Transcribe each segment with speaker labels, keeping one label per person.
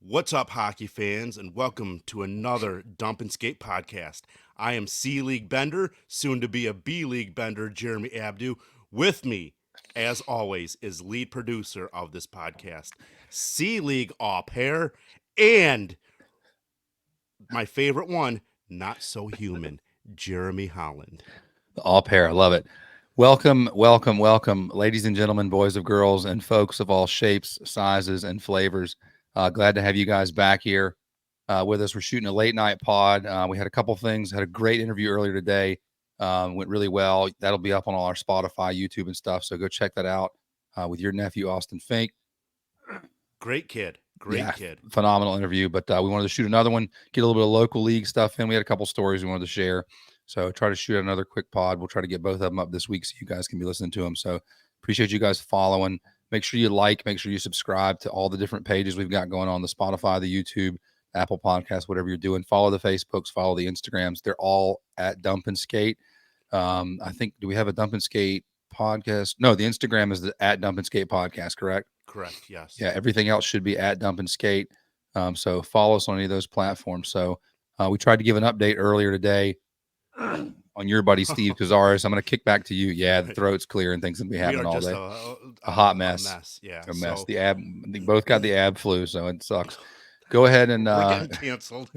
Speaker 1: What's up, hockey fans, and welcome to another Dump and Skate podcast. I am C League Bender, soon to be a B League Bender, Jeremy Abdu. With me, as always, is lead producer of this podcast, C League au pair, and my favorite one, not so human, Jeremy Holland.
Speaker 2: All pair. I love it. Welcome, welcome, welcome, ladies and gentlemen, boys of girls, and folks of all shapes, sizes, and flavors. Glad to have you guys back here with us. We're shooting a late night pod. We had a couple things, had a great interview earlier today. Went really well. That'll be up on all our Spotify, YouTube, and stuff. So go check that out with your nephew, Austin Fink.
Speaker 1: Great kid. Great
Speaker 2: Yeah,
Speaker 1: kid.
Speaker 2: phenomenal interview. But we wanted to shoot another one, get a little bit of local league stuff in. We had a couple stories we wanted to share. So try to shoot another quick pod. We'll try to get both of them up this week so you guys can be listening to them. So appreciate you guys following. Make sure you like, make sure you subscribe to all the different pages we've got going on, the Spotify, the YouTube, Apple Podcasts, whatever you're doing. Follow the Facebooks, follow the Instagrams. They're all at Dump and Skate. I think, do we have a Dump and Skate podcast? No, the Instagram is the at Dump and Skate podcast, correct?
Speaker 1: Correct, yes.
Speaker 2: Yeah, everything else should be at Dump and Skate. So follow us on any of those platforms. So we tried to give an update earlier today on your buddy Steve Cazares. I'm going to kick back to you. Yeah, the throat's clear and things will be
Speaker 1: We
Speaker 2: happening
Speaker 1: are
Speaker 2: all
Speaker 1: just
Speaker 2: day. A hot mess.
Speaker 1: A mess, yeah.
Speaker 2: A mess.
Speaker 1: So,
Speaker 2: They both got the ab flu, so it sucks. Go ahead and
Speaker 1: we're getting canceled.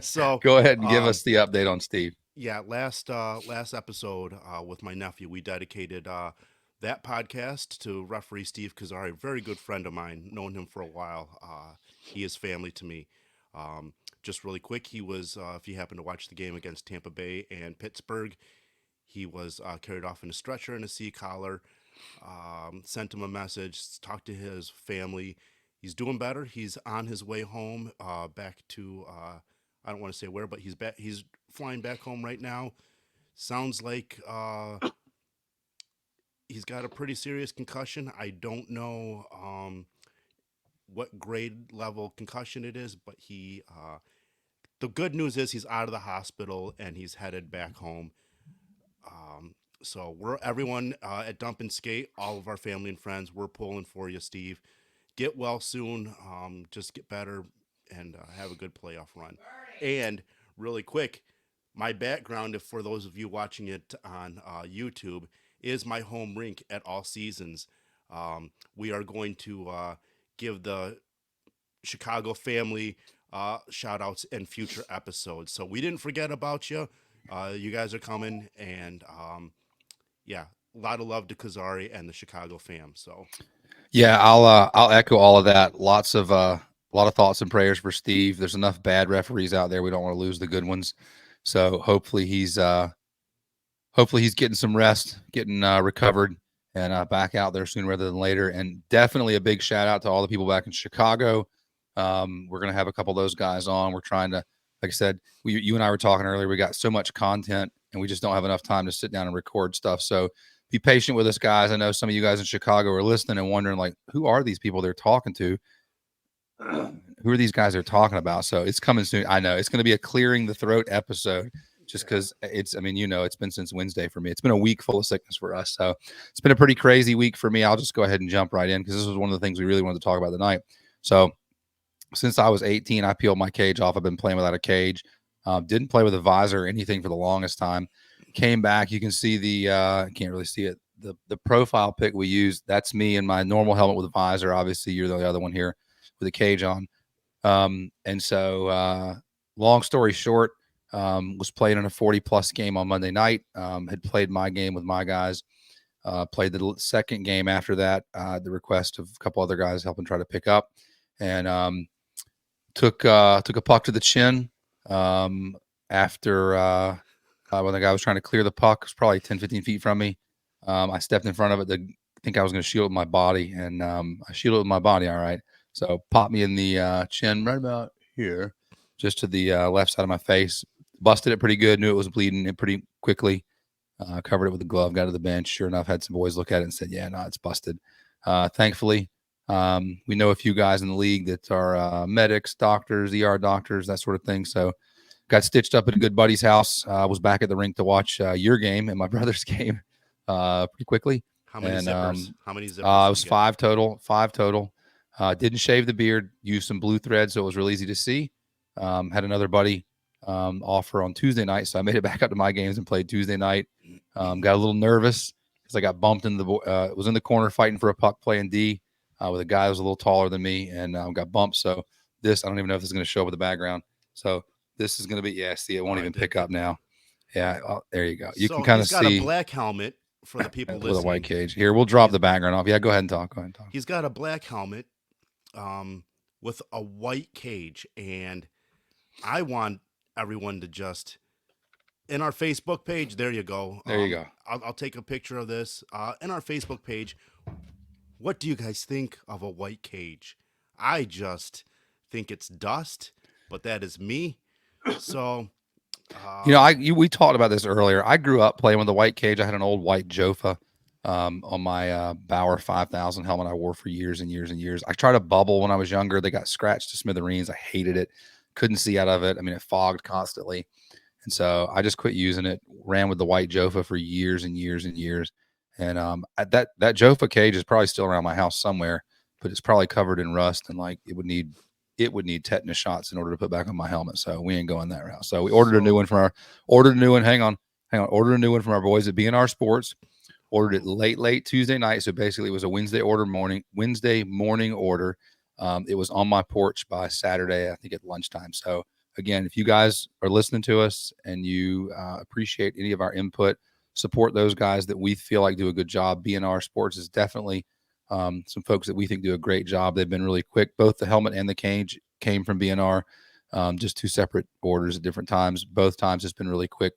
Speaker 1: So
Speaker 2: go ahead and give us the update on Steve.
Speaker 1: Yeah, last episode with my nephew, we dedicated that podcast to referee Steve Kazari, a very good friend of mine, known him for a while. He is family to me. Just really quick, he was, if you happen to watch the game against Tampa Bay and Pittsburgh, he was carried off in a stretcher and a C-collar. Sent him a message, talked to his family. He's doing better. He's on his way home, back to I don't want to say where, but he's back. He's flying back home right now. Sounds like he's got a pretty serious concussion. I don't know what grade level concussion it is, but he. The good news is he's out of the hospital and he's headed back home. So we're everyone at Dump and Skate, all of our family and friends, we're pulling for you, Steve. Get well soon. Just get better and have a good playoff run. And really quick, my background, if for those of you watching it on YouTube, is my home rink at All Seasons. We are going to give the Chicago family shout outs in future episodes. So we didn't forget about you. You guys are coming, and yeah, a lot of love to Kazari and the Chicago fam. So
Speaker 2: Yeah, I'll echo all of that. A lot of thoughts and prayers for Steve. There's enough bad referees out there. We don't want to lose the good ones. So hopefully he's getting some rest, getting recovered, and back out there sooner rather than later. And definitely a big shout out to all the people back in Chicago. We're gonna have a couple of those guys on. We're trying to, like I said, you and I were talking earlier. We got so much content, and we just don't have enough time to sit down and record stuff. So be patient with us, guys. I know some of you guys in Chicago are listening and wondering, like, who are these people they're talking to? Who are these guys they're talking about? So it's coming soon. I know it's going to be a clearing the throat episode, just because it's. I mean, it's been since Wednesday for me. It's been a week full of sickness for us, so it's been a pretty crazy week for me. I'll just go ahead and jump right in because this was one of the things we really wanted to talk about tonight. So since I was 18, I peeled my cage off. I've been playing without a cage. Didn't play with a visor or anything for the longest time. Came back. You can see can't really see it. The profile pic we used, that's me in my normal helmet with a visor. Obviously, you're the other one here with a cage on. And so long story short, was playing in a 40-plus game on Monday night. Had played my game with my guys. Played the second game after that, the request of a couple other guys helping try to pick up. And took a puck to the chin after when the guy was trying to clear the puck. It was probably 10, 15 feet from me. I stepped in front of it to think I was going to shield it with my body, and I shielded it with my body all right. So popped me in the chin right about here, just to the left side of my face. Busted it pretty good. Knew it was bleeding it pretty quickly. Covered it with a glove. Got to the bench. Sure enough, had some boys look at it and said, "Yeah, no, it's busted." Thankfully, we know a few guys in the league that are medics, doctors, ER doctors, that sort of thing. So got stitched up at a good buddy's house. Was back at the rink to watch your game and my brother's game pretty quickly.
Speaker 1: how many
Speaker 2: And
Speaker 1: zippers? How many zippers?
Speaker 2: it was five total. Didn't shave the beard, used some blue thread so it was real easy to see. Had another buddy offer on Tuesday night, so I made it back up to my games and played Tuesday night. Got a little nervous because I got bumped in the was in the corner fighting for a puck playing D with a guy who was a little taller than me and got bumped. So this I don't even know if this is going to show up in the background. So this is going to be see it won't even pick up now. Yeah, there you go. You can
Speaker 1: So
Speaker 2: kind
Speaker 1: he's
Speaker 2: of
Speaker 1: got a
Speaker 2: see
Speaker 1: black helmet for the people
Speaker 2: with a white
Speaker 1: listening.
Speaker 2: cage. Here, we'll drop the background off. Yeah, go ahead and talk. Go ahead and talk.
Speaker 1: He's got a black helmet with a white cage, and I want everyone to just in our Facebook page. There you go.
Speaker 2: There you go.
Speaker 1: I'll take a picture of this in our Facebook page. What do you guys think of a white cage? I just think it's dust, but that is me. So,
Speaker 2: we talked about this earlier. I grew up playing with the white cage. I had an old white Jofa on my Bauer 5000 helmet I wore for years and years and years. I tried a bubble when I was younger. They got scratched to smithereens. I hated it. Couldn't see out of it. I mean, it fogged constantly. And so I just quit using it. Ran with the white Jofa for years and years and years. And that Jofa cage is probably still around my house somewhere, but it's probably covered in rust and like it would need tetanus shots in order to put back on my helmet. So we ain't going that route. So we ordered a new one Hang on. Ordered a new one from our boys at B&R Sports. Ordered it late Tuesday night. So basically it was a Wednesday morning order. It was on my porch by Saturday, I think at lunchtime. So again, if you guys are listening to us and you appreciate any of our input, support those guys that we feel like do a good job. B&R Sports is definitely some folks that we think do a great job. They've been really quick. Both the helmet and the cage came from B&R, just two separate orders at different times. Both times it's been really quick.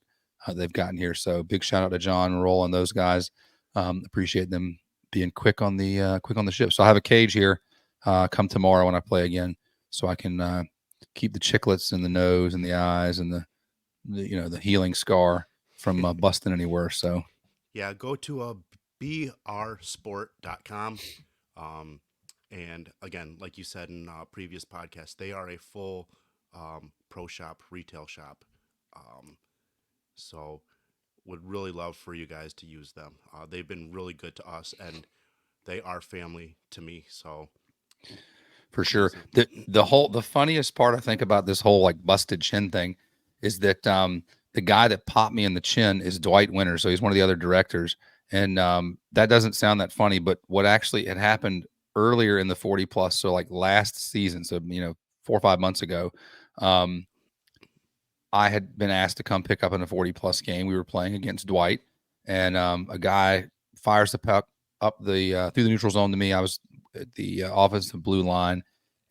Speaker 2: They've gotten here. So big shout out to John, Roll, and those guys. Appreciate them being quick on the ship. So I have a cage here come tomorrow when I play again, so I can keep the chiclets in the nose and the eyes and the healing scar from busting any worse. So
Speaker 1: yeah, go to brsport.com. And again, like you said in previous podcasts, they are a full pro shop, retail shop. So would really love for you guys to use them. They've been really good to us, and they are family to me. So
Speaker 2: for sure, the funniest part I think about this whole like busted chin thing is that the guy that popped me in the chin is Dwight Winter. So he's one of the other directors. And that doesn't sound that funny, but what actually had happened earlier in the 40 plus, so like last season, so 4 or 5 months ago, I had been asked to come pick up in a 40 plus game. We were playing against Dwight, and a guy fires the puck up the through the neutral zone to me. I was at the offensive blue line,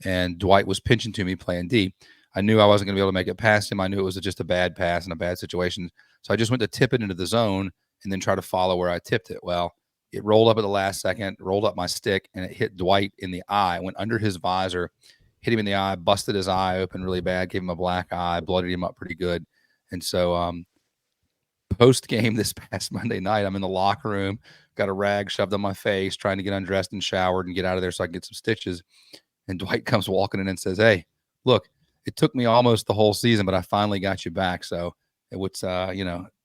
Speaker 2: and Dwight was pinching to me playing D. I knew I wasn't going to be able to make it past him. I knew it was just a bad pass and a bad situation. So I just went to tip it into the zone and then try to follow where I tipped it. Well, it rolled up at the last second, rolled up my stick, and it hit Dwight in the eye. It went under his visor, hit him in the eye, busted his eye open really bad, gave him a black eye, blooded him up pretty good. And so post game this past Monday night, I'm in the locker room, got a rag shoved on my face, trying to get undressed and showered and get out of there so I can get some stitches. And Dwight comes walking in and says, "Hey, look, it took me almost the whole season, but I finally got you back." So it was,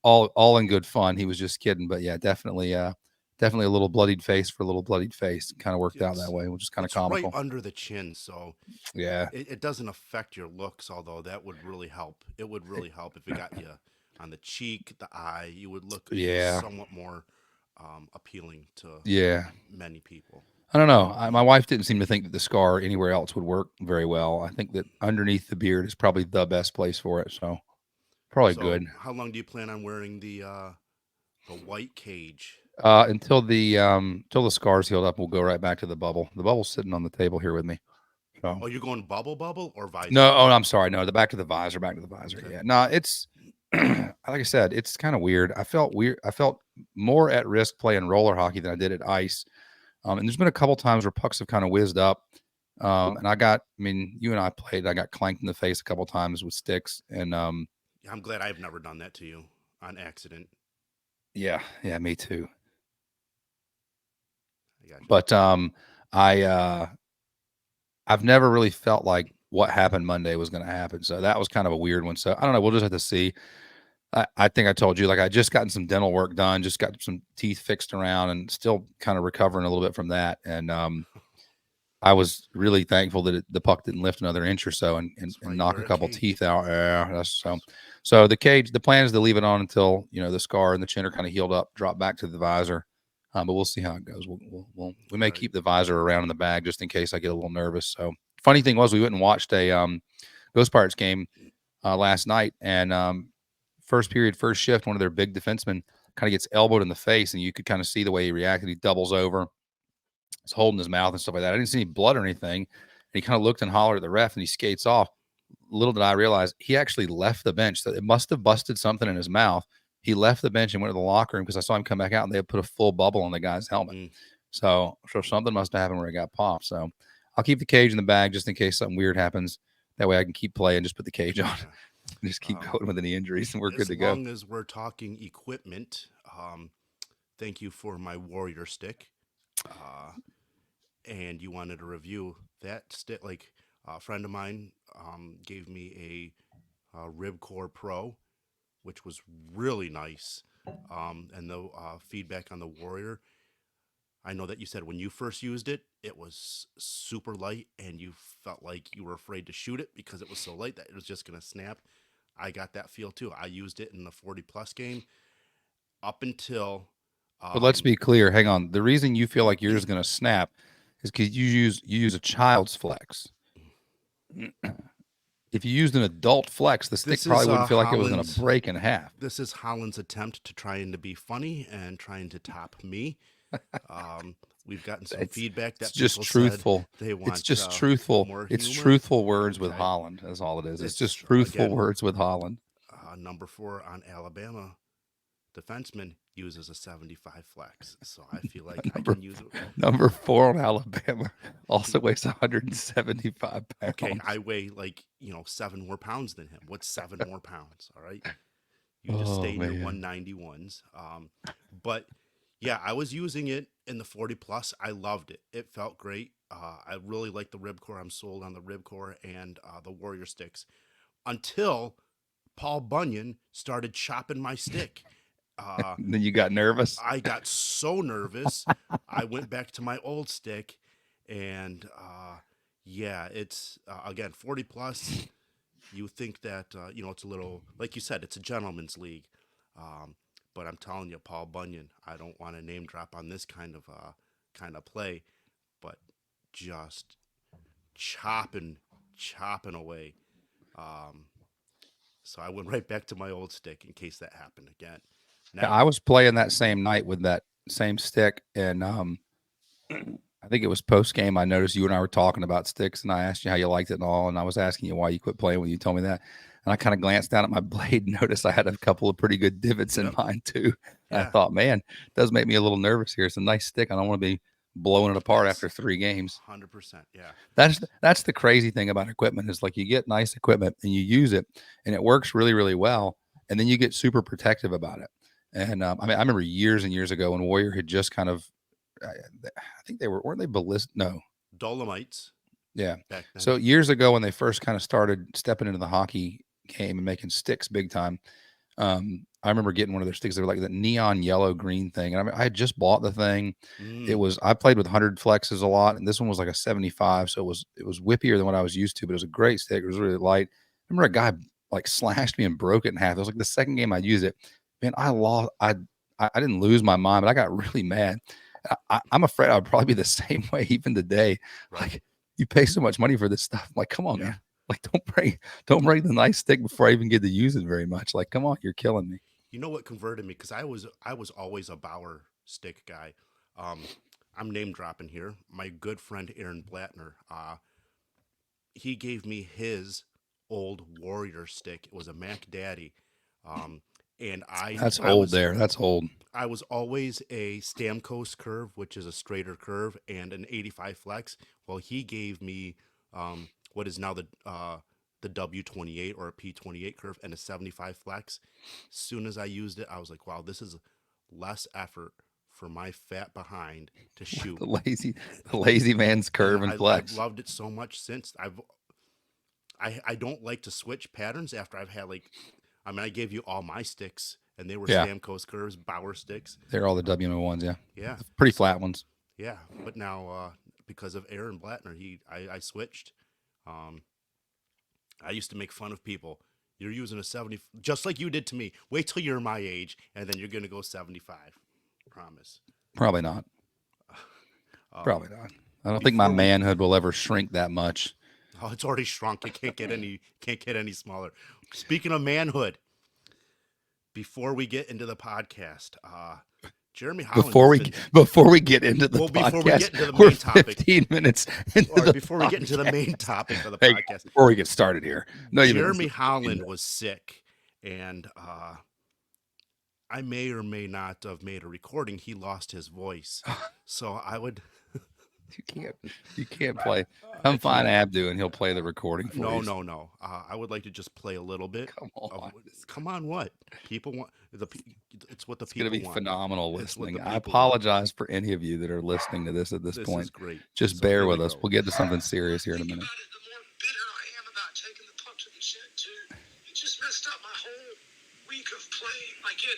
Speaker 2: all in good fun. He was just kidding, but yeah, definitely a little bloodied face for a little bloodied face. Kind of worked out that way, which is kind of
Speaker 1: it's right
Speaker 2: comical.
Speaker 1: under the chin, so
Speaker 2: Yeah,
Speaker 1: it doesn't affect your looks. Although that would really help. It would really help if it got you on the cheek, the eye. You would look
Speaker 2: yeah,
Speaker 1: somewhat more appealing to
Speaker 2: yeah.
Speaker 1: many people.
Speaker 2: I don't know. My wife didn't seem to think that the scar anywhere else would work very well. I think that underneath the beard is probably the best place for it. So probably
Speaker 1: So,
Speaker 2: good.
Speaker 1: how long do you plan on wearing the white cage?
Speaker 2: Until the scars healed up, we'll go right back to the bubble. The bubble's sitting on the table here with me. So
Speaker 1: Oh, you're going bubble or visor?
Speaker 2: no, oh, I'm sorry. No, the back to the visor, back to the visor.
Speaker 1: Okay.
Speaker 2: Yeah. No, it's like I said, it's kind of weird. I felt weird. I felt more at risk playing roller hockey than I did at ice. And there's been a couple times where pucks have kind of whizzed up. And you and I played, I got clanked in the face a couple times with sticks. And
Speaker 1: Yeah, I'm glad I've never done that to you on accident.
Speaker 2: yeah, me too.
Speaker 1: I got you.
Speaker 2: But I I've never really felt like what happened Monday was going to happen. So that was kind of a weird one. So I don't know. We'll just have to see. I think I told you, like, I just gotten some dental work done, just got some teeth fixed around and still kind of recovering a little bit from that. And I was really thankful that the puck didn't lift another inch or so and,
Speaker 1: That's why
Speaker 2: and
Speaker 1: you
Speaker 2: knock
Speaker 1: wear
Speaker 2: a
Speaker 1: a
Speaker 2: couple
Speaker 1: cage.
Speaker 2: teeth out. Yeah, that's so the cage. The plan is to leave it on until the scar and the chin are kind of healed up, drop back to the visor. But we'll see how it goes. We may
Speaker 1: Right.
Speaker 2: keep the visor around in the bag just in case I get a little nervous. So funny thing was we went and watched a Ghost Pirates game last night, and first period, first shift, one of their big defensemen kind of gets elbowed in the face, and you could kind of see the way he reacted. He doubles over, he's holding his mouth and stuff like that. I didn't see any blood or anything. And he kind of looked and hollered at the ref, and he skates off. Little did I realize he actually left the bench. So it must have busted something in his mouth. He left the bench and went to the locker room because I saw him come back out, and they had put a full bubble on the guy's helmet.
Speaker 1: Mm,
Speaker 2: So something must have happened where it got popped. So I'll keep the cage in the bag just in case something weird happens. That way I can keep playing, just put the cage on,
Speaker 1: yeah.
Speaker 2: and just keep
Speaker 1: Um,
Speaker 2: going with any injuries, and we're good
Speaker 1: as
Speaker 2: to go.
Speaker 1: long as we're talking equipment, thank you for my warrior stick. Uh, and you wanted to review that stick. Like a friend of mine gave me a Ribcore Pro, which was really nice. And the feedback on the Warrior, I know that you said when you first used it, it was super light and you felt like you were afraid to shoot it because it was so light that it was just going to snap. I got that feel too. I used it in the 40 plus game up until
Speaker 2: But let's
Speaker 1: um,
Speaker 2: be clear. Hang on. The reason you feel like yours is going to snap is because you use a child's flex. If you used an adult flex, the stick
Speaker 1: this is
Speaker 2: probably wouldn't feel like it was going to
Speaker 1: Holland's.
Speaker 2: break in half.
Speaker 1: This is Holland's attempt to trying to be funny and trying to top me. Um, we've gotten some
Speaker 2: It's
Speaker 1: feedback
Speaker 2: it's
Speaker 1: that
Speaker 2: just
Speaker 1: people said
Speaker 2: truthful.
Speaker 1: they
Speaker 2: It's
Speaker 1: want
Speaker 2: just truthful.
Speaker 1: more
Speaker 2: It's
Speaker 1: humor.
Speaker 2: truthful words with
Speaker 1: Okay,
Speaker 2: Holland. That's all it is. It's just
Speaker 1: it's
Speaker 2: truthful
Speaker 1: again
Speaker 2: words with Holland.
Speaker 1: number 4 on Alabama defenseman uses a 75 flex, so I feel like I
Speaker 2: number
Speaker 1: can use it.
Speaker 2: number 4 on Alabama also weighs 175
Speaker 1: Okay,
Speaker 2: pounds.
Speaker 1: I weigh like 7 more pounds than him. What's 7 more pounds? All right, you just
Speaker 2: Oh
Speaker 1: stay in your
Speaker 2: man.
Speaker 1: 191s. But yeah, I was using it in the 40 plus. I loved it. It felt great. I really like the Ribcore. I'm sold on the Ribcore and the Warrior sticks until Paul Bunyan started chopping my stick. Uh,
Speaker 2: Then you got nervous.
Speaker 1: I got so nervous. I went back to my old stick, and yeah, it's again 40 plus. You think that it's a little like you said, it's a gentleman's league, um, but I'm telling you, Paul Bunyan. I don't want to name drop on this kind of play, but just chopping, chopping away. Um, so I went right back to my old stick in case that happened again.
Speaker 2: Yeah,
Speaker 1: Now,
Speaker 2: I was playing that same night with that same stick, and I think it was post game. I noticed you and I were talking about sticks, and I asked you how you liked it and all, and I was asking you why you quit playing when you told me that. And I kind of glanced down at my blade and noticed I had a couple of pretty good divots in
Speaker 1: yep,
Speaker 2: mine too. And I
Speaker 1: yeah,
Speaker 2: thought, man, it does make me a little nervous here. It's a nice stick. I don't want to be blowing it apart
Speaker 1: yes,
Speaker 2: after 3 games.
Speaker 1: 100%, yeah,
Speaker 2: That's the crazy thing about equipment is like you get nice equipment and you use it and it works really really well, and then you get super protective about it. And I mean, I remember years and years ago when Warrior had just kind of, I think they weren't they ballistic? No,
Speaker 1: Dolomites
Speaker 2: yeah.
Speaker 1: back then.
Speaker 2: So years ago when they first kind of started stepping into the hockey game and making sticks big time, I remember getting one of their sticks. They were like that neon yellow green thing, and I had just bought the thing. It
Speaker 1: Mm,
Speaker 2: was I played with 100 flexes a lot, and this one was like a 75, so it was whippier than what I was used to, but it was a great stick. It was really light. I remember a guy like slashed me and broke it in half. It was like the second game I used it. Man, I lost. I didn't lose my mind, but I got really mad. I'm afraid I would probably be the same way even today.
Speaker 1: right,
Speaker 2: Like you pay so much money for this stuff. I'm like, come on,
Speaker 1: yeah.
Speaker 2: man. Like don't break the nice stick before I even get to use it very much. Like, come on, you're killing me.
Speaker 1: You know what converted me? Because I was always a Bauer stick guy. Um, I'm name dropping here. My good friend Aaron Blattner. He gave me his old Warrior stick. It was a Mac Daddy, um, and I
Speaker 2: That's
Speaker 1: I
Speaker 2: old
Speaker 1: was
Speaker 2: there. That's old.
Speaker 1: I was always a Stamkos curve, which is a straighter curve, and an 85 flex. Well, he gave me what is now the W28 or a P28 curve and a 75 flex. As soon as I used it, I was like, wow, this is less effort for my fat behind to shoot.
Speaker 2: The lazy man's
Speaker 1: And
Speaker 2: curve and
Speaker 1: I've
Speaker 2: flex.
Speaker 1: loved it so much since. I don't like to switch patterns after I've had like, I mean, I gave you all my sticks and they were
Speaker 2: Yeah,
Speaker 1: Stamkos curves, Bauer sticks.
Speaker 2: they're all the WMO ones. Yeah,
Speaker 1: Yeah.
Speaker 2: pretty flat ones.
Speaker 1: Yeah, but now because of Aaron Blattner. I switched. Um, I used to make fun of people. You're using a 70, just like you did to me. Wait till you're my age, and then you're gonna go 75. Promise.
Speaker 2: Probably not.
Speaker 1: Um,
Speaker 2: Probably not. I don't think my
Speaker 1: before we,
Speaker 2: manhood will ever shrink that much.
Speaker 1: oh, it's already shrunk. It can't get any smaller. Speaking of manhood, before we get into the podcast, Jeremy Holland
Speaker 2: Before
Speaker 1: has
Speaker 2: we
Speaker 1: been
Speaker 2: before we get into the
Speaker 1: well. Before we
Speaker 2: podcast,
Speaker 1: get into the
Speaker 2: we're
Speaker 1: main topic,
Speaker 2: 15 minutes into
Speaker 1: or
Speaker 2: the
Speaker 1: before we get into the main
Speaker 2: podcast.
Speaker 1: topic of the
Speaker 2: Hey,
Speaker 1: podcast,
Speaker 2: before we get started here, no, you've been
Speaker 1: Jeremy
Speaker 2: listening for 15
Speaker 1: Holland
Speaker 2: minutes.
Speaker 1: was sick, and I may or may not have made a recording. He lost his voice, so I would.
Speaker 2: You can't play.
Speaker 1: I
Speaker 2: Come find
Speaker 1: can't.
Speaker 2: Abdu and he'll play the recording for
Speaker 1: No,
Speaker 2: you.
Speaker 1: no, no. I would like to just play a little bit.
Speaker 2: Come
Speaker 1: Of,
Speaker 2: on.
Speaker 1: come on, what people want? It's what the
Speaker 2: It's going to
Speaker 1: people
Speaker 2: be
Speaker 1: want.
Speaker 2: phenomenal
Speaker 1: It's what
Speaker 2: listening.
Speaker 1: the
Speaker 2: I
Speaker 1: people want.
Speaker 2: apologize for any of you that are listening to this at this
Speaker 1: This
Speaker 2: point.
Speaker 1: is great.
Speaker 2: Just
Speaker 1: So
Speaker 2: bear
Speaker 1: here
Speaker 2: with
Speaker 1: we
Speaker 2: us.
Speaker 1: go.
Speaker 2: We'll get to something serious here in a minute.
Speaker 3: About it, the more bitter I am about taking the puck to the shed too. It just messed up my whole week of playing. Like it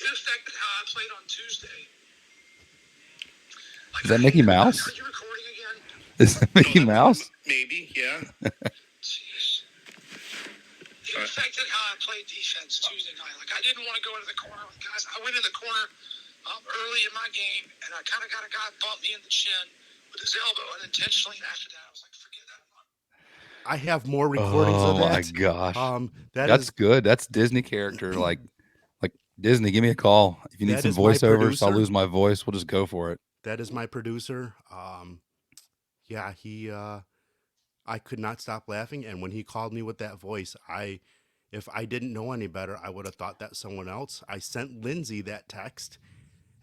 Speaker 3: affected how I played on Tuesday. Like
Speaker 2: Is that Mickey Mouse?
Speaker 3: Are you recording again?
Speaker 2: Is that Mickey Mouse?
Speaker 1: Maybe, yeah.
Speaker 3: Jeez. It affected how I played defense Tuesday night. Like I didn't want to go into the corner. Like, guys, I went in the corner early in my game, and I kind of got a guy bump me in the chin with his elbow unintentionally. And after that, I was like, forget that.
Speaker 1: I have more recordings
Speaker 2: Oh
Speaker 1: of
Speaker 2: my
Speaker 1: that.
Speaker 2: gosh.
Speaker 1: That's
Speaker 2: That's good. That's Disney character. Like Disney, give me a call. If you need
Speaker 1: That
Speaker 2: some
Speaker 1: is my
Speaker 2: voiceovers, I'll
Speaker 1: producer.
Speaker 2: lose my voice. We'll just go for it.
Speaker 1: that is my producer. Yeah, he. I could not stop laughing, and when he called me with that voice, if I didn't know any better, I would have thought that someone else. I sent Lindsay that text,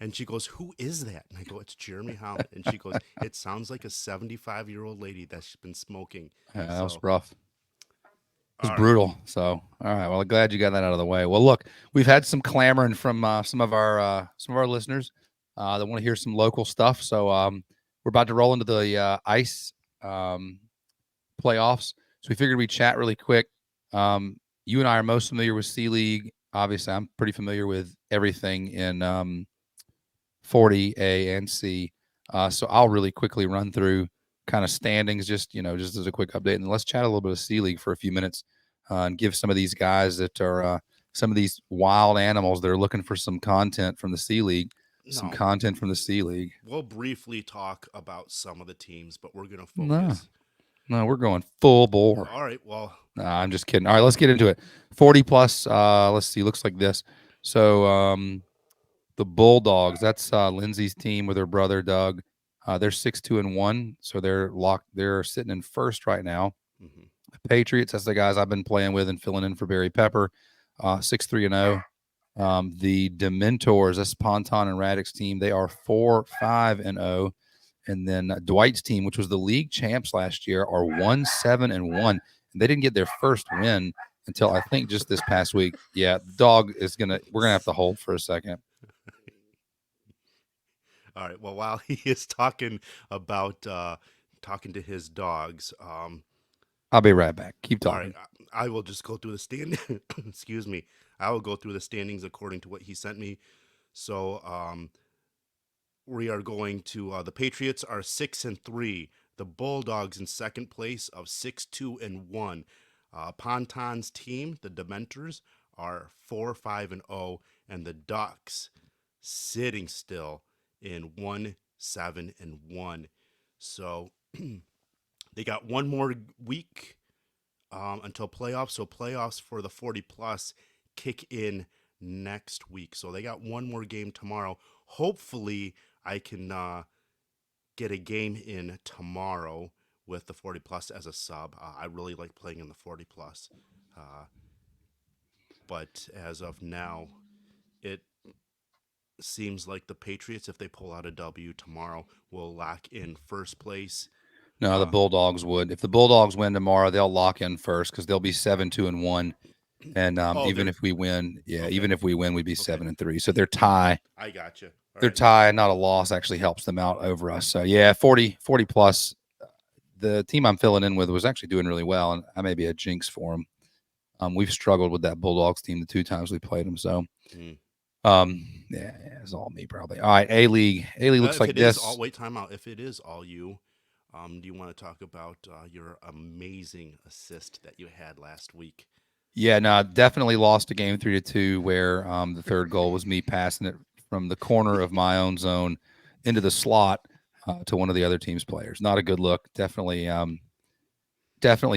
Speaker 1: and she goes, "Who is that?" And I go, "It's Jeremy Holland." And she goes, "It sounds like a 75-year-old lady that's been smoking."
Speaker 2: That was
Speaker 1: So,
Speaker 2: rough. It was
Speaker 1: all right.
Speaker 2: brutal. So, all right. Well, I'm glad you got that out of the way. Well, look, we've had some clamoring from some of our listeners that want to hear some local stuff. So, we're about to roll into the ice playoffs. So we figured we'd chat really quick. You and I are most familiar with C League. Obviously, I'm pretty familiar with everything in 40A and C. So I'll really quickly run through kind of standings, just as a quick update, and let's chat a little bit of C League for a few minutes and give some of these guys that are some of these wild animals that are looking for some content from the C League, some
Speaker 1: No,
Speaker 2: content from the C League.
Speaker 1: we'll briefly talk about some of the teams, but we're gonna
Speaker 2: No,
Speaker 1: focus.
Speaker 2: no, we're going full bore.
Speaker 1: All right. Well,
Speaker 2: Nah, I'm just kidding. All right, let's get into it. 40 plus. Let's see. Looks like this. So the Bulldogs. That's Lindsay's team with her brother Doug. They're 6-2-1, so they're locked. They're sitting in first right now.
Speaker 1: mhm.
Speaker 2: Patriots. That's the guys I've been playing with and filling in for Barry Pepper. 6-3-0. The Dementors. That's Ponton and Raddick's team. They are 4-5-0. And then Dwight's team, which was the league champs last year, are 1-7-1. And they didn't get their first win until I think just this past week. Yeah, the dog is we're gonna have to hold for a second.
Speaker 1: All right. Well, while he is talking about talking to his dogs,
Speaker 2: I'll be right back. Keep
Speaker 1: all
Speaker 2: talking.
Speaker 1: right, I will just go through the stand. Excuse me. I will go through the standings according to what he sent me. So we are going to the Patriots are 6-3. The Bulldogs in second place of 6-2-1. Ponton's team, the Dementors, are 4-5-0, and the Ducks sitting still in 1-7-1. So they got one more week until playoffs. So playoffs for the 40 plus kick in next week. So they got one more game tomorrow. Hopefully, I can get a game in tomorrow with the 40 plus as a sub. I really like playing in the 40 plus. But as of now, it seems like the Patriots, if they pull out a W tomorrow, will lock in first place.
Speaker 2: No, the Bulldogs would. If the Bulldogs win tomorrow, they'll lock in first because they'll be 7-2-1. And even if we win,
Speaker 1: okay.
Speaker 2: even if we win, we'd be
Speaker 1: Okay.
Speaker 2: 7-3. So their tie,
Speaker 1: I got you.
Speaker 2: their tie, not a loss, actually helps them out over us. So yeah, 40 plus. The team I'm filling in with was actually doing really well, and I may be a jinx for them. We've struggled with that Bulldogs team the two times we played them. So,
Speaker 1: Mm.
Speaker 2: yeah, it's all me probably. All right, A League. A League looks
Speaker 1: If
Speaker 2: like
Speaker 1: it is
Speaker 2: this.
Speaker 1: all, wait, time out. If it is all you, Do you want to talk about your amazing assist that you had last week?
Speaker 2: Yeah, no, definitely lost a game 3-2 where the third goal was me passing it from the corner of my own zone into the slot to one of the other team's players. Not a good look. Definitely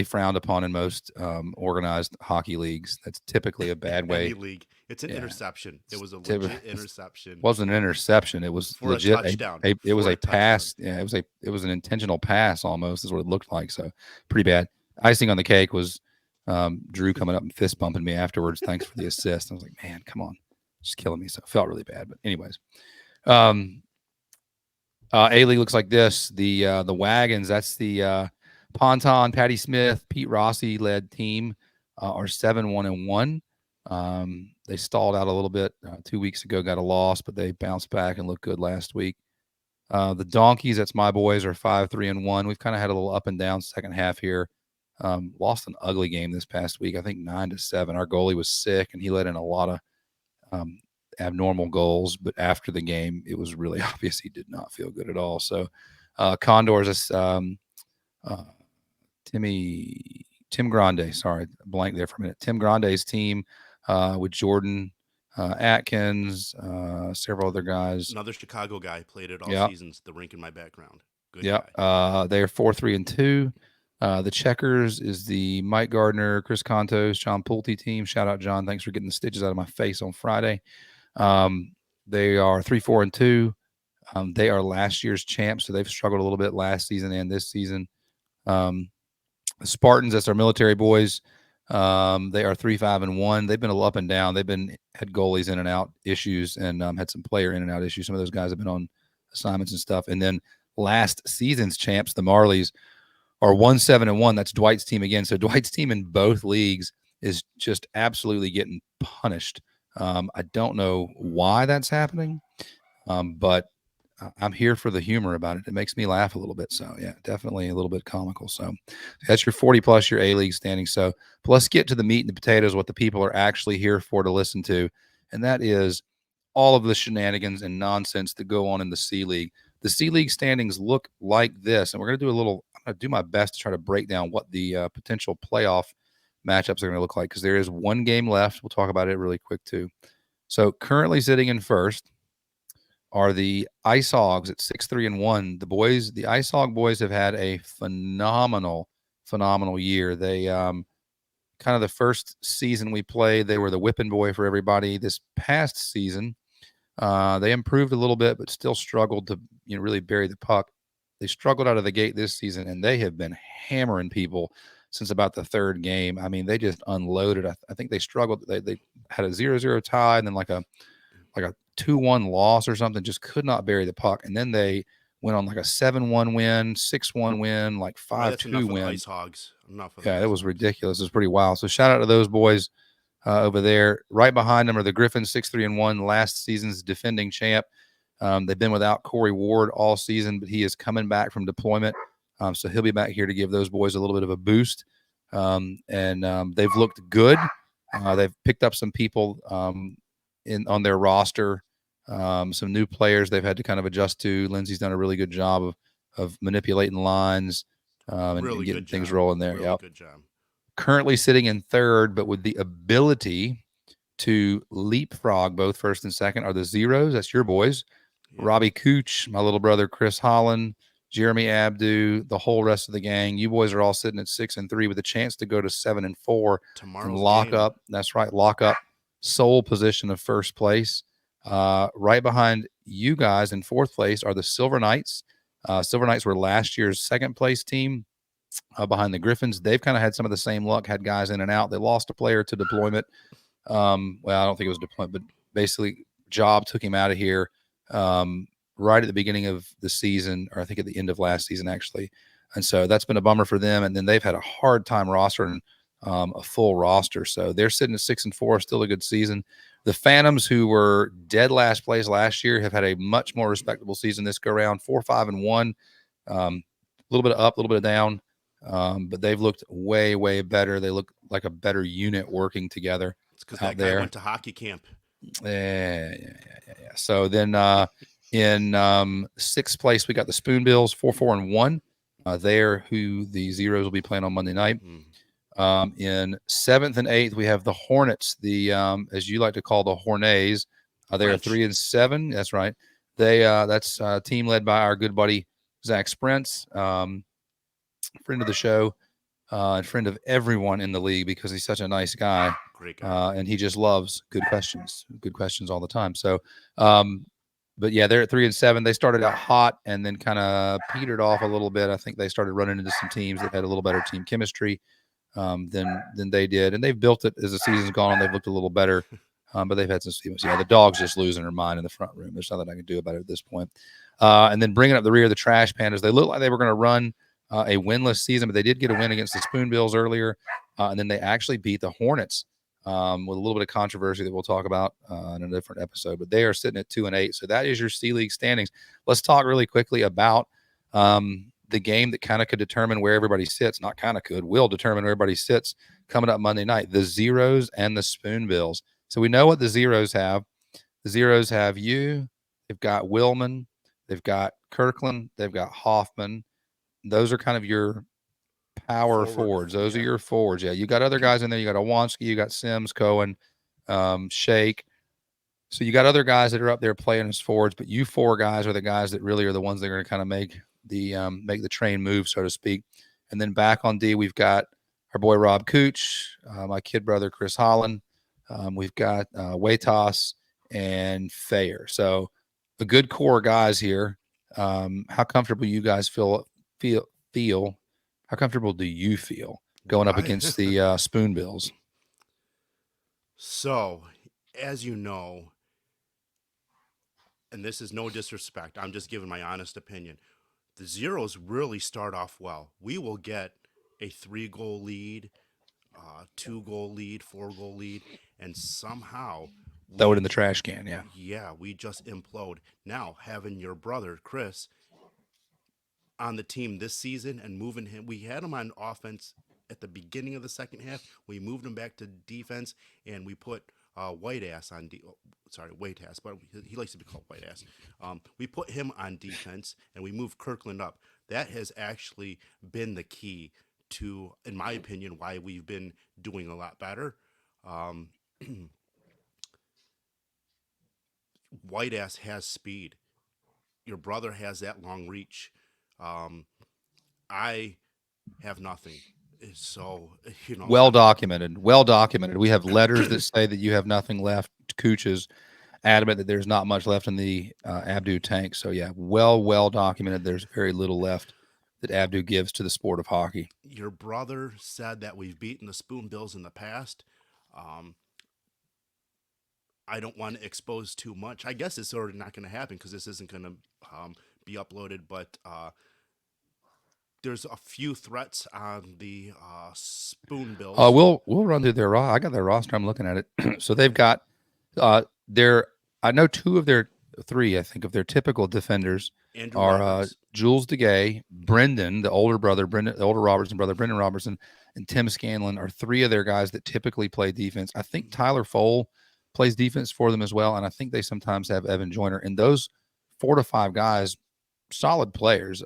Speaker 2: frowned upon in most organized hockey leagues. That's typically a bad
Speaker 1: Any
Speaker 2: way.
Speaker 1: league. It's an
Speaker 2: Yeah,
Speaker 1: interception. It was a
Speaker 2: it
Speaker 1: legit interception
Speaker 2: wasn't an interception. It was
Speaker 1: for a
Speaker 2: legit.
Speaker 1: touchdown.
Speaker 2: It was
Speaker 1: For
Speaker 2: a
Speaker 1: a touchdown.
Speaker 2: pass. Yeah, it was an intentional pass almost is what it looked like. So pretty bad. Icing on the cake was Drew coming up and fist bumping me afterwards. Thanks for the assist. I was like, man, come on, just killing me. So it felt really bad. But anyways, um, A League looks like this. The wagons. That's the Ponton, Patty Smith, Pete Rossi led team are 7-1-1. They stalled out a little bit 2 weeks ago, got a loss, but they bounced back and looked good last week. The Donkeys, that's my boys, are 5-3-1. We've kind of had a little up and down second half here. Lost an ugly game this past week, I think 9-7. Our goalie was sick, and he let in a lot of abnormal goals. But after the game, it was really obvious he did not feel good at all. So Condors, Tim Grande, sorry, blank there for a minute. Tim Grande's team with Jordan Atkins, several other guys.
Speaker 1: Another Chicago guy played it all
Speaker 2: Yep.
Speaker 1: seasons. The rink in my background. Good
Speaker 2: Yep.
Speaker 1: guy.
Speaker 2: They are 4-3-2. The Checkers is the Mike Gardner, Chris Contos, John Pulte team. Shout out, John. Thanks for getting the stitches out of my face on Friday. They are 3-4-2. They are last year's champs, so they've struggled a little bit last season and this season. The Spartans, that's our military boys. They are 3-5-1. They've been a little up and down. They've been had goalies in and out issues and had some player in and out issues. Some of those guys have been on assignments and stuff. And then last season's champs, the Marlies, are 1-7-1. That's Dwight's team again. So Dwight's team in both leagues is just absolutely getting punished. I don't know why that's happening, but I'm here for the humor about it. It makes me laugh a little bit. So yeah, definitely a little bit comical. So that's your 40 plus your A-League standing. So let's get to the meat and the potatoes, what the people are actually here for to listen to. And that is all of the shenanigans and nonsense that go on in the C-League. The C-League standings look like this. And we're going to I'm going to do my best to try to break down what the potential playoff matchups are going to look like, because there is one game left. We'll talk about it really quick too. So currently sitting in first are the Ice Hogs at 6-3-1. The Ice Hog boys have had a phenomenal year. They kind of the first season we played, they were the whipping boy for everybody. This past season, they improved a little bit, but still struggled to really bury the puck. They struggled out of the gate this season, and they have been hammering people since about the third game. I mean, they just unloaded. I think they struggled. They had a 0-0 tie and then like a 2-1 loss or something, just could not bury the puck. And then they went on like a 7-1 win, 6-1 win, like 5-2 win.
Speaker 1: Ice Hogs. Enough of
Speaker 2: Yeah, that was ridiculous. It was pretty wild. So shout out to those boys over there. Right behind them are the Griffins, 6-3-1, last season's defending champ. They've been without Corey Ward all season, but he is coming back from deployment. So he'll be back here to give those boys a little bit of a boost. And they've looked good. They've picked up some people on their roster. Some new players they've had to kind of adjust to. Lindsay's done a really good job of manipulating lines and getting things rolling there.
Speaker 1: Really good job.
Speaker 2: Currently sitting in third, but with the ability to leapfrog both first and second are the Zeros. That's your boys. Yeah. Robbie Cooch, my little brother Chris Holland, Jeremy Abdu, the whole rest of the gang. You boys are all sitting at 6-3 with a chance to go to 7-4
Speaker 1: tomorrow.
Speaker 2: Lock up. That's right. Lock up sole position of first place. Right behind you guys in fourth place are the Silver Knights. Silver Knights were last year's second place team behind the Griffins. They've kind of had some of the same luck, had guys in and out. They lost a player to deployment. Well, I don't think it was deployment, but basically Job took him out of here right at the beginning of the season, or I think at the end of last season, actually. And so that's been a bummer for them. And then they've had a hard time rostering a full roster. So they're sitting at 6-4, still a good season. The Phantoms, who were dead last place last year, have had a much more respectable season this go around, 4-5-1. A little bit of up, a little bit of down. But they've looked way, way better. They look like a better unit working together.
Speaker 1: It's because that guy went to hockey camp.
Speaker 2: Yeah. So then in sixth place, we got the Spoonbills, 4-4-1. There, who the Zeros will be playing on Monday night.
Speaker 1: Mm.
Speaker 2: In 7th and 8th, we have the Hornets, the as you like to call the Hornets. They are
Speaker 1: French.
Speaker 2: 3-7. That's right. That's a team led by our good buddy Zach Sprintz, friend of the show, and friend of everyone in the league because he's such a nice guy,
Speaker 1: Great guy.
Speaker 2: and he just loves good questions all the time. So, um, but yeah, they're at 3-7. They started out hot and then kind of petered off a little bit. I think they started running into some teams that had a little better team chemistry than they did, and they've built it as the season's gone on. They've looked a little better, but they've had some Stevens. Yeah, the dog's just losing her mind in the front room. There's nothing I can do about it at this point. And then bringing up the rear of the Trash Pandas, they look like they were going to run a winless season, but they did get a win against the Spoonbills earlier, and then they actually beat the Hornets with a little bit of controversy that we'll talk about in a different episode. But they are sitting at 2-8, so that is your C League standings. Let's talk really quickly about the game that kind of could determine where everybody sits. Not kind of could, will determine where everybody sits coming up Monday night. The Zeros and the Spoonbills. So we know what the Zeros have. The Zeros have you. They've got Willman. They've got Kirkland. They've got Hoffman. Those are kind of your power forwards. Those are your forwards. Yeah, you got other guys in there. You got Owanski. You got Sims, Cohen, Shake. So you got other guys that are up there playing as forwards, but you four guys are the guys that really are the ones that are going to kind of make the train move, so to speak. And then back on D, we've got our boy Rob Cooch, my kid brother Chris Holland. We've got Waitas and Thayer. So a good core of guys here. How comfortable you guys feel? How comfortable do you feel going up against the Spoonbills?
Speaker 1: So, as you know, and this is no disrespect, I'm just giving my honest opinion. The Zeros really start off well. We will get a 3-goal lead, 2-goal lead, 4-goal lead, and somehow
Speaker 2: Throw it
Speaker 1: we,
Speaker 2: in the trash can. Yeah.
Speaker 1: yeah, we just implode. Now, having your brother, Chris, on the team this season and moving him, we had him on offense at the beginning of the second half. We moved him back to defense, and we put White Ass on sorry, White Ass, but he likes to be called White Ass. We put him on defense, and we moved Kirkland up. That has actually been the key to, in my opinion, why we've been doing a lot better. Um, White Ass has speed. Your brother has that long reach. Um, I have nothing. So,
Speaker 2: Well documented. Well documented. We have letters that say that you have nothing left. Cooch is adamant that there's not much left in the Abdu tank. So yeah, well documented. There's very little left that Abdu gives to the sport of hockey.
Speaker 1: Your brother said that we've beaten the Spoonbills in the past. Um, I don't want to expose too much. I guess it's already not going to happen because this isn't going to be uploaded. But there's a few threats on the Spoonbills.
Speaker 2: We'll run through their I got their roster. I'm looking at it. So they've got their I know two of their three, I think, of their typical defenders
Speaker 1: Andrew
Speaker 2: are
Speaker 1: Roberts.
Speaker 2: Jules DeGay, Brendan, the older brother, the older Robertson brother, Brendan Robertson, and Tim Scanlon are three of their guys that typically play defense. I think Tyler Fowl plays defense for them as well, and I think they sometimes have Evan Joyner. And those 4 to 5 guys, solid players.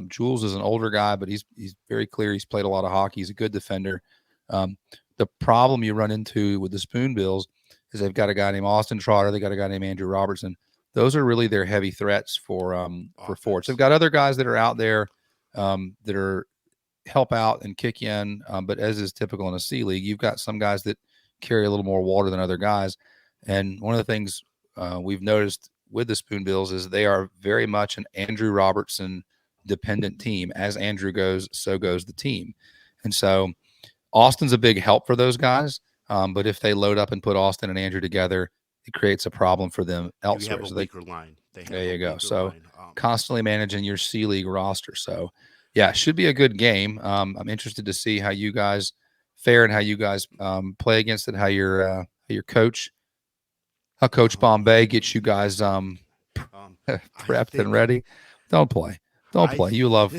Speaker 2: Jules is an older guy, but he's very clear. He's played a lot of hockey. He's a good defender. The problem you run into with the Spoonbills is they've got a guy named Austin Trotter. They got a guy named Andrew Robertson. Those are really their heavy threats for forwards. They've got other guys that are out there that are help out and kick in, but as is typical in a C League, you've got some guys that carry a little more water than other guys. And one of the things we've noticed with the Spoonbills is they are very much an Andrew Robertson dependent team. As Andrew goes, so goes the team. And so Austin's a big help for those guys. But if they load up and put Austin and Andrew together, it creates a problem for them elsewhere.
Speaker 1: You have a weaker line.
Speaker 2: There you go. So constantly managing your C League roster. So yeah, it should be a good game. I'm interested to see how you guys fare and how you guys play against it. How your coach, Coach Bombay gets you guys prepped and ready. Don't play. You love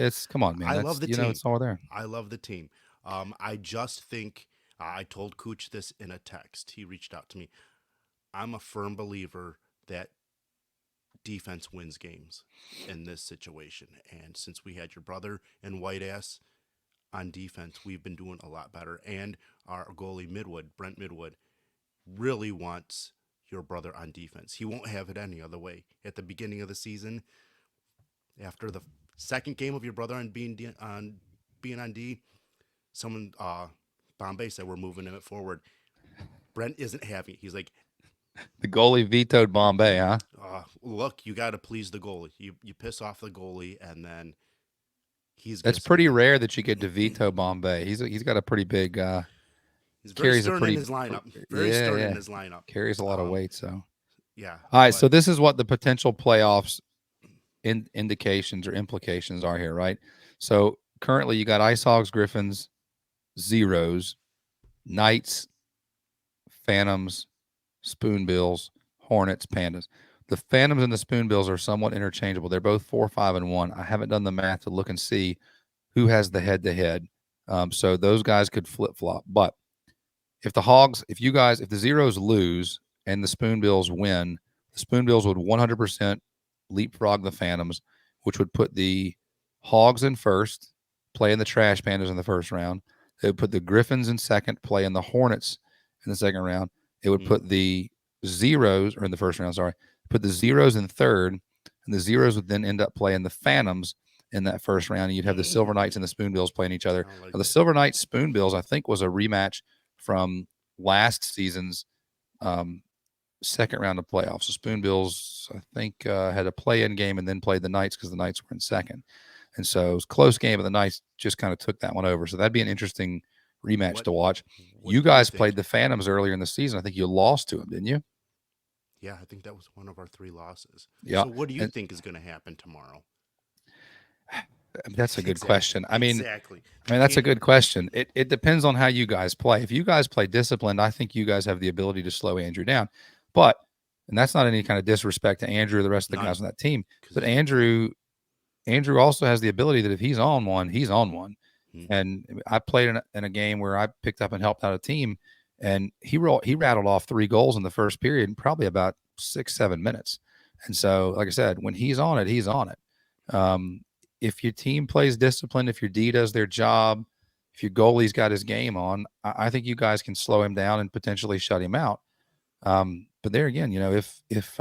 Speaker 2: it's. Come on, man.
Speaker 1: I love the team.
Speaker 2: It's all there.
Speaker 1: I love the team. I just think I told Cooch this in a text. He reached out to me. I'm a firm believer that defense wins games in this situation. And since we had your brother and White Ass on defense, we've been doing a lot better. And our goalie Brent Midwood, really wants your brother on defense. He won't have it any other way. At the beginning of the season, after the second game of your brother on being on D, someone Bombay said we're moving him forward. Brent isn't having it. He's like,
Speaker 2: The goalie vetoed Bombay, huh?
Speaker 1: look, you got to please the goalie. You piss off the goalie, and then
Speaker 2: That's pretty rare that you get to veto Bombay. He's got a pretty big
Speaker 1: he's very
Speaker 2: carries a
Speaker 1: stern
Speaker 2: pretty
Speaker 1: in his lineup. Very stern in his lineup.
Speaker 2: Carries a lot of weight. So
Speaker 1: yeah.
Speaker 2: All right, so this is what the potential playoffs indications or implications are here, right? So currently you got Ice Hogs, Griffins, Zeros, Knights, Phantoms, Spoonbills, Hornets, Pandas. The Phantoms and the Spoonbills are somewhat interchangeable. They're both 4, 5, and 1. I haven't done the math to look and see who has the head-to-head. So those guys could flip-flop. But if the Zeros lose and the Spoonbills win, the Spoonbills would 100% leapfrog the Phantoms, which would put the Hogs in first, playing the Trash Pandas in the first round. They would put the Griffins in second, playing the Hornets in the second round. It would put the Zeros, or in the first round, sorry, put the Zeros in third, and the Zeros would then end up playing the Phantoms in that first round. And you'd have the Silver Knights and the Spoonbills playing each other. Now, the Silver Knights Spoonbills, I think, was a rematch from last season's second round of playoffs. The Spoonbills, I think, had a play-in game and then played the Knights because the Knights were in second. And so it was a close game, but the Knights just kind of took that one over. So that'd be an interesting rematch to watch. You guys played the Phantoms earlier in the season. I think you lost to them, didn't you?
Speaker 1: Yeah, I think that was one of our 3 losses.
Speaker 2: Yeah.
Speaker 1: So what do you think is going to happen tomorrow?
Speaker 2: That's a good question. I mean,
Speaker 1: exactly.
Speaker 2: That's a good question. It depends on how you guys play. If you guys play disciplined, I think you guys have the ability to slow Andrew down. But, and that's not any kind of disrespect to Andrew or the rest of the guys on that team, but Andrew also has the ability that if he's on one, he's on one. Mm-hmm. And I played in a game where I picked up and helped out a team, and he rattled off 3 goals in the first period in probably about 6-7 minutes. And so, like I said, when he's on it, he's on it. If your team plays disciplined, if your D does their job, if your goalie's got his game on, I think you guys can slow him down and potentially shut him out. But there again, if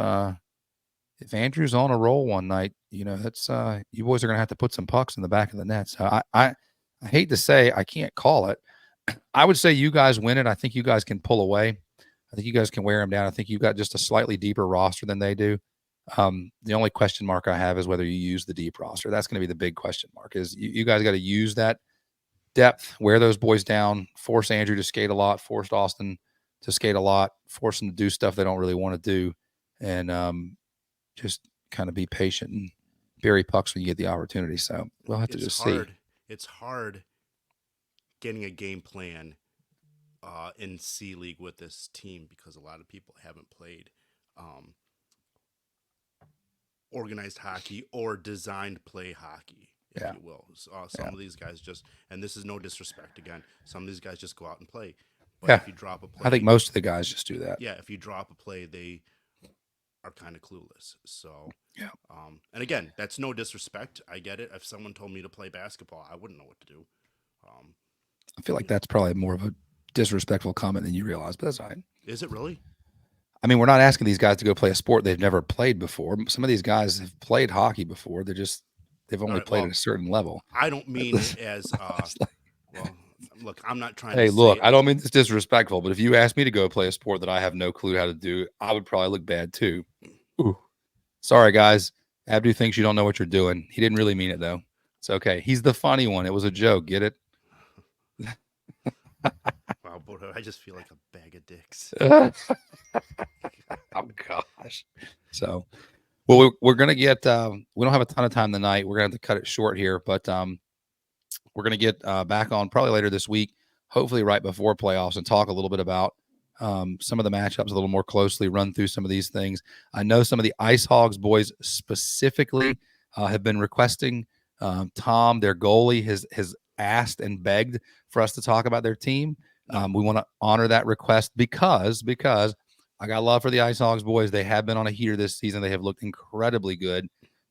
Speaker 2: Andrew's on a roll one night, that's you boys are going to have to put some pucks in the back of the net. So I hate to say I can't call it. I would say you guys win it. I think you guys can pull away. I think you guys can wear them down. I think you've got just a slightly deeper roster than they do. The only question mark I have is whether you use the deep roster. That's going to be the big question mark. Is you guys got to use that depth, wear those boys down, force Andrew to skate a lot, force Austin to skate a lot, force them to do stuff they don't really want to do, and just kind of be patient and bury pucks when you get the opportunity. So we'll have to just see.
Speaker 1: It's hard getting a game plan in C League with this team because a lot of people haven't played organized hockey or designed play hockey, if you will. Some of these guys and this is no disrespect again, some of these guys just go out and play. But if you drop a play,
Speaker 2: I think most of the guys just do that.
Speaker 1: Yeah, if you drop a play, they are kind of clueless. So, and again, that's no disrespect. I get it. If someone told me to play basketball, I wouldn't know what to do.
Speaker 2: I feel like that's probably more of a disrespectful comment than you realize, but that's all right.
Speaker 1: Is it really?
Speaker 2: I mean, we're not asking these guys to go play a sport they've never played before. Some of these guys have played hockey before. They've only played at a certain level.
Speaker 1: I don't mean it as look, I'm not trying
Speaker 2: to
Speaker 1: say
Speaker 2: I don't mean this disrespectful, but if you asked me to go play a sport that I have no clue how to do, I would probably look bad too. Ooh. Sorry, guys. Abdu thinks you don't know what you're doing. He didn't really mean it, though. It's okay. He's the funny one. It was a joke. Get it?
Speaker 1: Wow, boy, I just feel like a bag of dicks.
Speaker 2: Oh, gosh. So, well, we're going to get we don't have a ton of time tonight. We're going to have to cut it short here, but we're going to get back on probably later this week, hopefully right before playoffs, and talk a little bit about some of the matchups a little more closely, run through some of these things. I know some of the Ice Hogs boys specifically have been requesting. Tom, their goalie, has asked and begged for us to talk about their team. We want to honor that request because I got love for the Ice Hogs boys. They have been on a heater this season. They have looked incredibly good,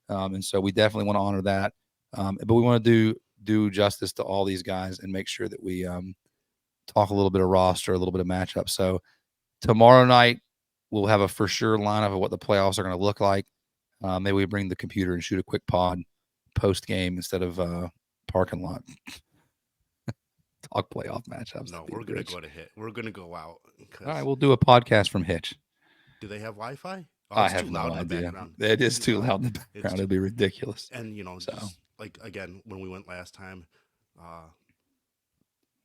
Speaker 2: and so we definitely want to honor that. But we want to do justice to all these guys and make sure that we talk a little bit of roster, a little bit of matchup. So tomorrow night we'll have a for sure lineup of what the playoffs are going to look like. Maybe we bring the computer and shoot a quick pod post game instead of parking lot. Talk playoff matchups.
Speaker 1: No, we're gonna go to Hitch. We're gonna go out.
Speaker 2: All right, we'll do a podcast from Hitch.
Speaker 1: Do they have Wi-Fi? Oh,
Speaker 2: I
Speaker 1: it's
Speaker 2: have
Speaker 1: too
Speaker 2: no
Speaker 1: loud in the
Speaker 2: idea.
Speaker 1: background.
Speaker 2: It is too loud in the background. It'd be ridiculous.
Speaker 1: And you know,
Speaker 2: So.
Speaker 1: just like again, when we went last time,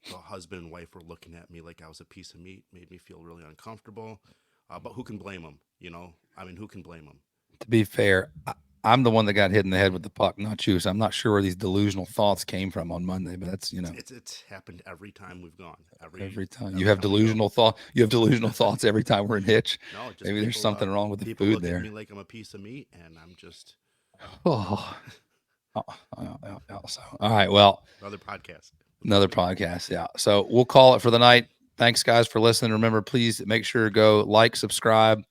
Speaker 1: the husband and wife were looking at me like I was a piece of meat. Made me feel really uncomfortable. But who can blame them? You know, I mean, who can blame them?
Speaker 2: To be fair, I'm the one that got hit in the head with the puck, not you. So I'm not sure where these delusional thoughts came from on Monday, but that's, you know,
Speaker 1: it's happened every time we've gone.
Speaker 2: Every time you have delusional thought. You have delusional thoughts every time we're in Hitch.
Speaker 1: No, just
Speaker 2: maybe there's something wrong with the
Speaker 1: people
Speaker 2: food
Speaker 1: look
Speaker 2: there.
Speaker 1: At me like I'm a piece of meat, and I'm just.
Speaker 2: Oh. So, all right. Well,
Speaker 1: another podcast.
Speaker 2: Yeah. So we'll call it for the night. Thanks, guys, for listening. Remember, please make sure to go like, subscribe,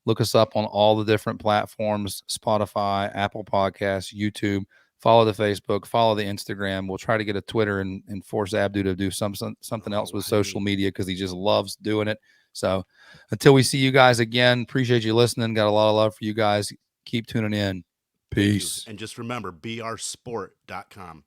Speaker 2: look us up on all the different platforms: Spotify, Apple Podcasts, YouTube. Follow the Facebook, follow the Instagram. We'll try to get a Twitter and force Abdu to do something else with social media because he just loves doing it. So until we see you guys again, appreciate you listening. Got a lot of love for you guys. Keep tuning in. Peace.
Speaker 1: And just remember, beoursport.com.